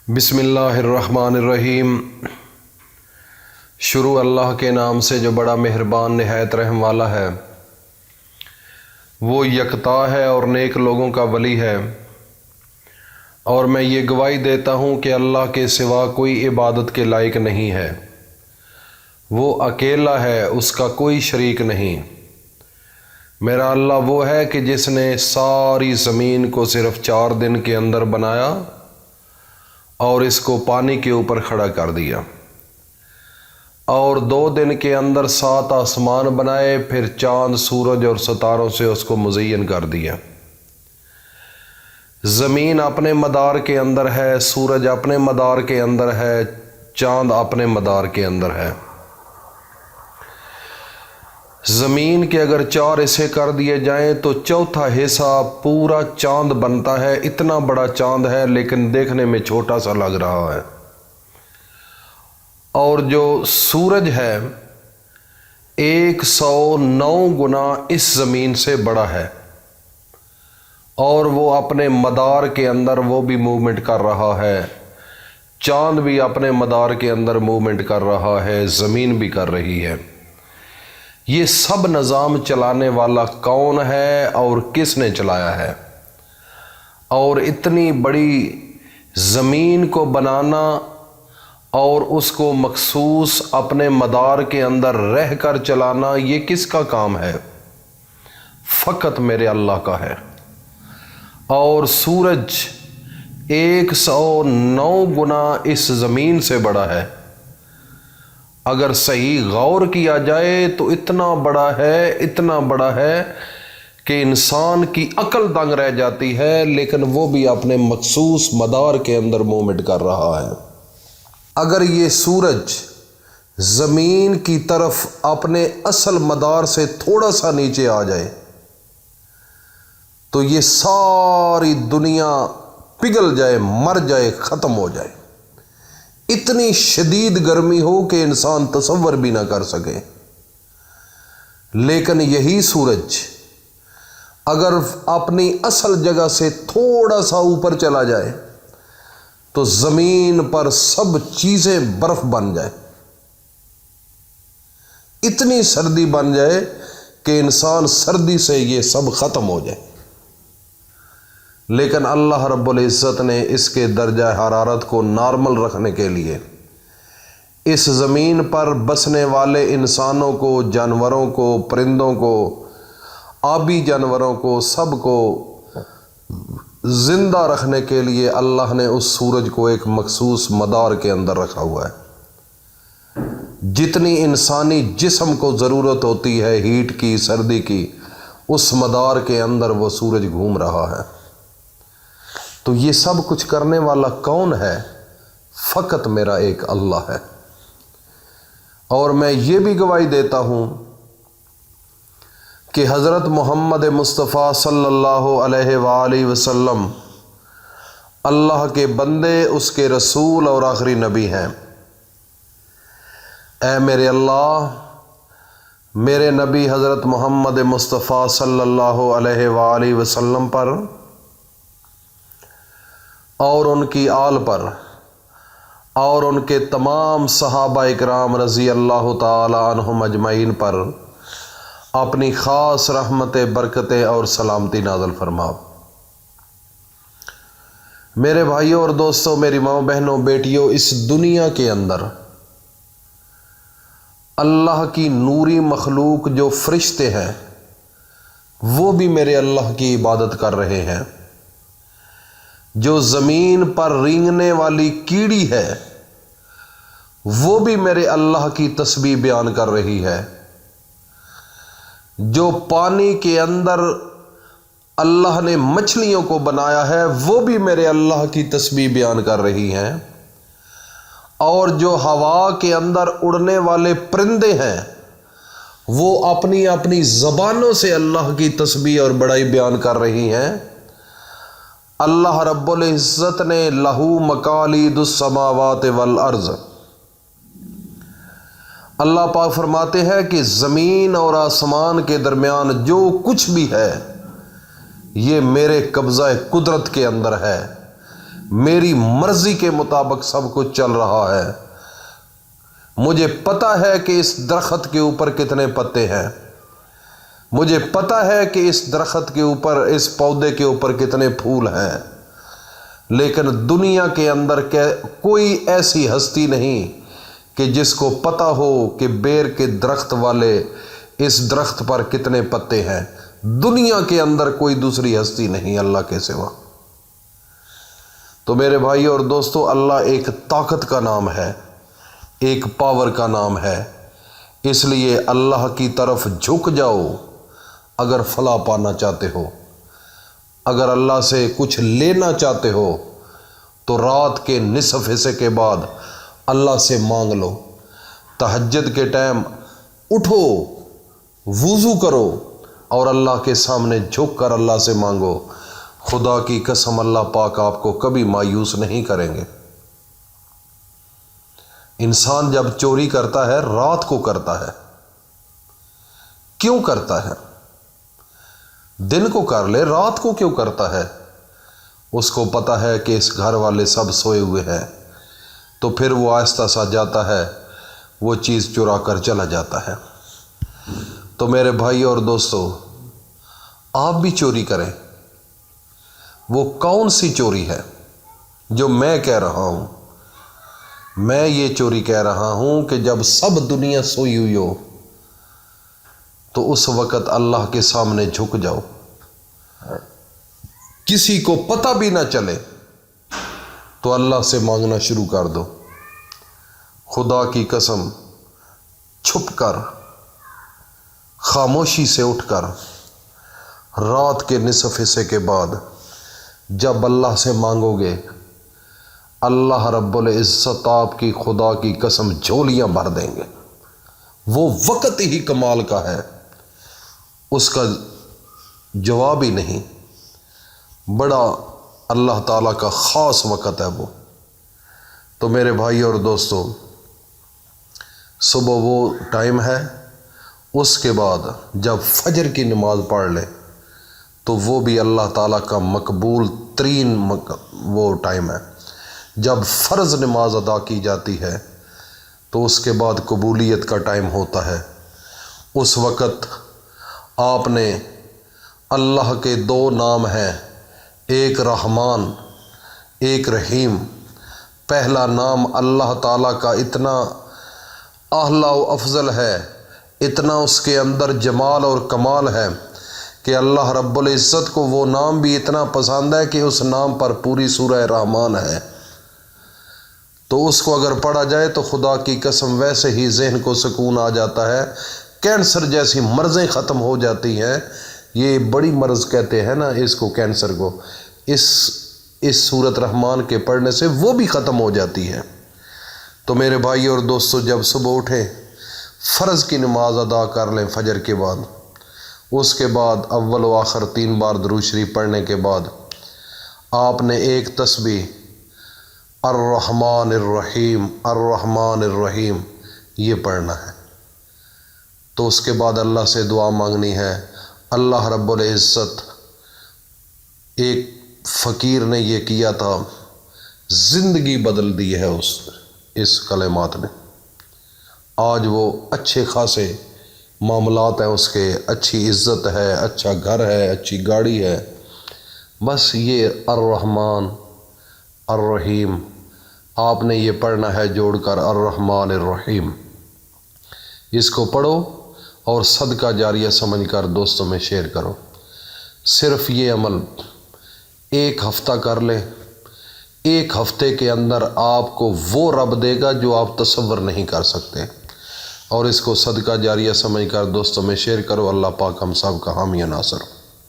بسم اللہ الرحمن الرحیم۔ شروع اللہ کے نام سے جو بڑا مہربان نہایت رحم والا ہے۔ وہ یکتا ہے اور نیک لوگوں کا ولی ہے، اور میں یہ گواہی دیتا ہوں کہ اللہ کے سوا کوئی عبادت کے لائق نہیں ہے۔ وہ اکیلا ہے، اس کا کوئی شریک نہیں۔ میرا اللہ وہ ہے کہ جس نے ساری زمین کو صرف 4 دن کے اندر بنایا اور اس کو پانی کے اوپر کھڑا کر دیا، اور 2 دن کے اندر 7 آسمان بنائے، پھر چاند، سورج اور ستاروں سے اس کو مزین کر دیا۔ زمین اپنے مدار کے اندر ہے، سورج اپنے مدار کے اندر ہے، چاند اپنے مدار کے اندر ہے۔ زمین کے اگر 4 حصے کر دیے جائیں تو چوتھا حصہ پورا چاند بنتا ہے۔ اتنا بڑا چاند ہے لیکن دیکھنے میں چھوٹا سا لگ رہا ہے۔ اور جو سورج ہے 109 گنا اس زمین سے بڑا ہے، اور وہ اپنے مدار کے اندر وہ بھی موومنٹ کر رہا ہے۔ چاند بھی اپنے مدار کے اندر موومنٹ کر رہا ہے، زمین بھی کر رہی ہے۔ یہ سب نظام چلانے والا کون ہے اور کس نے چلایا ہے؟ اور اتنی بڑی زمین کو بنانا اور اس کو مخصوص اپنے مدار کے اندر رہ کر چلانا، یہ کس کا کام ہے؟ فقط میرے اللہ کا ہے۔ اور سورج 109 گنا اس زمین سے بڑا ہے۔ اگر صحیح غور کیا جائے تو اتنا بڑا ہے کہ انسان کی عقل دنگ رہ جاتی ہے، لیکن وہ بھی اپنے مخصوص مدار کے اندر موومنٹ کر رہا ہے۔ اگر یہ سورج زمین کی طرف اپنے اصل مدار سے تھوڑا سا نیچے آ جائے تو یہ ساری دنیا پگھل جائے، مر جائے، ختم ہو جائے۔ اتنی شدید گرمی ہو کہ انسان تصور بھی نہ کر سکے۔ لیکن یہی سورج اگر اپنی اصل جگہ سے تھوڑا سا اوپر چلا جائے تو زمین پر سب چیزیں برف بن جائے، اتنی سردی بن جائے کہ انسان سردی سے یہ سب ختم ہو جائے۔ لیکن اللہ رب العزت نے اس کے درجہ حرارت کو نارمل رکھنے کے لیے اس زمین پر بسنے والے انسانوں کو، جانوروں کو، پرندوں کو، آبی جانوروں کو، سب کو زندہ رکھنے کے لیے اللہ نے اس سورج کو ایک مخصوص مدار کے اندر رکھا ہوا ہے۔ جتنی انسانی جسم کو ضرورت ہوتی ہے ہیٹ کی، سردی کی، اس مدار کے اندر وہ سورج گھوم رہا ہے۔ تو یہ سب کچھ کرنے والا کون ہے؟ فقط میرا ایک اللہ ہے۔ اور میں یہ بھی گواہی دیتا ہوں کہ حضرت محمد مصطفیٰ صلی اللہ علیہ وآلہ وسلم اللہ کے بندے، اس کے رسول اور آخری نبی ہیں۔ اے میرے اللہ، میرے نبی حضرت محمد مصطفیٰ صلی اللہ علیہ وآلہ وسلم پر اور ان کی آل پر اور ان کے تمام صحابہ اکرام رضی اللہ تعالی عنہم اجمعین پر اپنی خاص رحمتیں، برکتیں اور سلامتی نازل فرما۔ میرے بھائیوں اور دوستوں، میری ماں، بہنوں، بیٹیوں، اس دنیا کے اندر اللہ کی نوری مخلوق جو فرشتے ہیں وہ بھی میرے اللہ کی عبادت کر رہے ہیں۔ جو زمین پر رینگنے والی کیڑی ہے وہ بھی میرے اللہ کی تسبیح بیان کر رہی ہے۔ جو پانی کے اندر اللہ نے مچھلیوں کو بنایا ہے وہ بھی میرے اللہ کی تسبیح بیان کر رہی ہیں۔ اور جو ہوا کے اندر اڑنے والے پرندے ہیں وہ اپنی اپنی زبانوں سے اللہ کی تسبیح اور بڑائی بیان کر رہی ہیں۔ اللہ رب العزت نے لہو مقالید السماوات والارض، اللہ پاک فرماتے ہیں کہ زمین اور آسمان کے درمیان جو کچھ بھی ہے یہ میرے قبضہ قدرت کے اندر ہے۔ میری مرضی کے مطابق سب کچھ چل رہا ہے۔ مجھے پتہ ہے کہ اس درخت کے اوپر کتنے پتے ہیں، مجھے پتہ ہے کہ اس درخت کے اوپر، اس پودے کے اوپر کتنے پھول ہیں، لیکن دنیا کے اندر کوئی ایسی ہستی نہیں کہ جس کو پتہ ہو کہ بیر کے درخت والے اس درخت پر کتنے پتے ہیں۔ دنیا کے اندر کوئی دوسری ہستی نہیں اللہ کے سوا۔ تو میرے بھائی اور دوستو، اللہ ایک طاقت کا نام ہے، ایک پاور کا نام ہے، اس لیے اللہ کی طرف جھک جاؤ اگر فلاح پانا چاہتے ہو۔ اگر اللہ سے کچھ لینا چاہتے ہو تو رات کے نصف حصے کے بعد اللہ سے مانگ لو۔ تہجد کے ٹائم اٹھو، وضو کرو اور اللہ کے سامنے جھک کر اللہ سے مانگو۔ خدا کی قسم اللہ پاک آپ کو کبھی مایوس نہیں کریں گے۔ انسان جب چوری کرتا ہے رات کو کرتا ہے، کیوں کرتا ہے؟ دن کو کر لے، رات کو کیوں کرتا ہے؟ اس کو پتہ ہے کہ اس گھر والے سب سوئے ہوئے ہیں، تو پھر وہ آہستہ سا جاتا ہے، وہ چیز چرا کر چلا جاتا ہے۔ تو میرے بھائی اور دوستو، آپ بھی چوری کریں۔ وہ کون سی چوری ہے جو میں کہہ رہا ہوں؟ میں یہ چوری کہہ رہا ہوں کہ جب سب دنیا سوئی ہوئی ہو تو اس وقت اللہ کے سامنے جھک جاؤ، کسی کو پتہ بھی نہ چلے تو اللہ سے مانگنا شروع کر دو۔ خدا کی قسم، چھپ کر، خاموشی سے اٹھ کر، رات کے نصف حصے کے بعد جب اللہ سے مانگو گے، اللہ رب العزت آپ کی خدا کی قسم جھولیاں بھر دیں گے۔ وہ وقت ہی کمال کا ہے، اس کا جواب ہی نہیں۔ بڑا اللہ تعالیٰ کا خاص وقت ہے وہ۔ تو میرے بھائی اور دوستو، صبح وہ ٹائم ہے، اس کے بعد جب فجر کی نماز پڑھ لے تو وہ بھی اللہ تعالیٰ کا مقبول ترین وہ ٹائم ہے۔ جب فرض نماز ادا کی جاتی ہے تو اس کے بعد قبولیت کا ٹائم ہوتا ہے۔ اس وقت آپ نے، اللہ کے دو نام ہیں، ایک رحمان ایک رحیم۔ پہلا نام اللہ تعالیٰ کا اتنا اعلیٰ و افضل ہے، اتنا اس کے اندر جمال اور کمال ہے کہ اللہ رب العزت کو وہ نام بھی اتنا پسند ہے کہ اس نام پر پوری سورہ رحمان ہے۔ تو اس کو اگر پڑھا جائے تو خدا کی قسم ویسے ہی ذہن کو سکون آ جاتا ہے، کینسر جیسی مرضیں ختم ہو جاتی ہیں۔ یہ بڑی مرض کہتے ہیں نا اس کو، کینسر کو، اس سورت رحمان کے پڑھنے سے وہ بھی ختم ہو جاتی ہے۔ تو میرے بھائی اور دوستو، جب صبح اٹھیں، فرض کی نماز ادا کر لیں فجر کے بعد، اس کے بعد اول و آخر 3 بار درود شریف پڑھنے کے بعد آپ نے ایک تسبیح الرحمن الرحیم الرحمن الرحیم یہ پڑھنا ہے۔ تو اس کے بعد اللہ سے دعا مانگنی ہے۔ اللہ رب العزت، ایک فقیر نے یہ کیا تھا، زندگی بدل دی ہے اس کلمات نے۔ آج وہ اچھے خاصے معاملات ہیں اس کے، اچھی عزت ہے، اچھا گھر ہے، اچھی گاڑی ہے۔ بس یہ الرحمن الرحیم آپ نے یہ پڑھنا ہے جوڑ کر، الرحمن الرحیم۔ اس کو پڑھو اور صدقہ جاریہ سمجھ کر دوستوں میں شیئر کرو۔ صرف یہ عمل 1 ہفتہ کر لیں، 1 ہفتے کے اندر آپ کو وہ رب دے گا جو آپ تصور نہیں کر سکتے۔ اور اس کو صدقہ جاریہ سمجھ کر دوستوں میں شیئر کرو۔ اللہ پاک ہم سب کا حامی و ناصر ہو۔